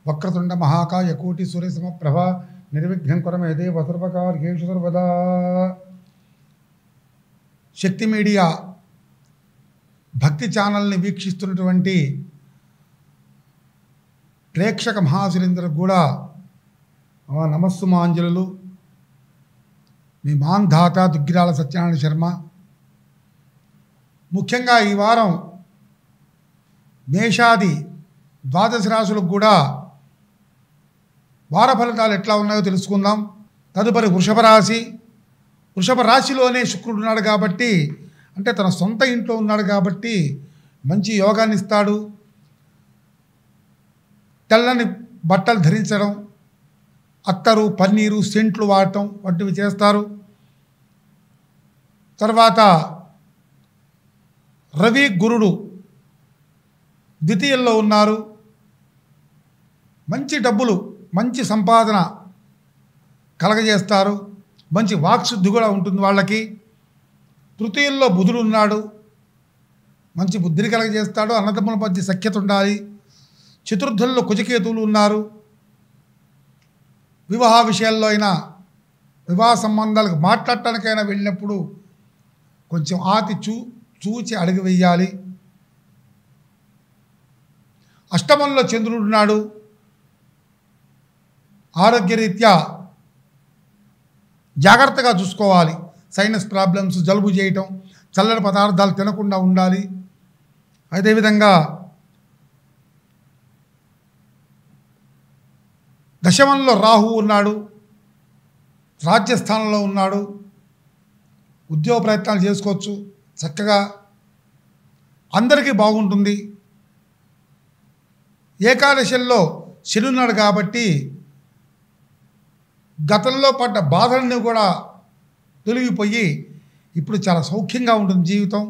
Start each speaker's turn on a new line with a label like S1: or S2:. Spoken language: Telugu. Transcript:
S1: వక్రతుండ మహాకాయ కోటి సూర్య సమప్రభ నిర్విఘ్నం కురు దేవ సర్వకార్యేషు సర్వదా. శక్తి మీడియా భక్తి ఛానల్ని వీక్షిస్తున్నటువంటి ప్రేక్షక మహాశులందరికి కూడా నమస్సుమాంజలు. మీ మాంధాత దుగ్గిరాల సత్యనారాయణ శర్మ. ముఖ్యంగా ఈ వారం మేషాది ద్వాదశ రాశులకు కూడా వార ఫలితాలు ఎట్లా ఉన్నాయో తెలుసుకుందాం. తదుపరి వృషభ రాశి. వృషభ రాశిలోనే శుక్రుడు ఉన్నాడు కాబట్టి, అంటే తన సొంత ఇంట్లో ఉన్నాడు కాబట్టి మంచి యోగాన్ని ఇస్తాడు. తెల్లని బట్టలు ధరించడం, అత్తరు పన్నీరు సెంట్లు వాడటం వంటివి చేస్తారు. తర్వాత రవి గురుడు ద్వితీయంలో ఉన్నారు. మంచి డబ్బులు మంచి సంపాదన కలగజేస్తారు. మంచి వాక్శుద్ధి కూడా ఉంటుంది వాళ్ళకి. తృతీయంలో బుధుడు ఉన్నాడు. మంచి బుద్ధిని కలగజేస్తాడు. అన్నదమ్ముల మధ్య సఖ్యత ఉండాలి. చతుర్థంలో కుజకేతువులు ఉన్నారు. వివాహ విషయాల్లో అయినా వివాహ సంబంధాలకు మాట్లాడటానికైనా వెళ్ళినప్పుడు కొంచెం చూచి అడుగు వేయాలి. అష్టమంలో చంద్రుడు ఉన్నాడు. ఆరోగ్యరీత్యా జాగ్రత్తగా చూసుకోవాలి. సైనస్ ప్రాబ్లమ్స్, జలుబు చేయటం, చల్లని పదార్థాలు తినకుండా ఉండాలి. అదేవిధంగా దశమంలో రాహు ఉన్నాడు. రాజ్యస్థానంలో ఉన్నాడు. ఉద్యోగ ప్రయత్నాలు చేసుకోవచ్చు చక్కగా. అందరికీ బాగుంటుంది. ఏకాదశంలో శని ఉన్నాడు కాబట్టి గతంలో పడ్డ బాధలన్నీ కూడా తొలగిపోయి ఇప్పుడు చాలా సౌఖ్యంగా ఉంటుంది జీవితం.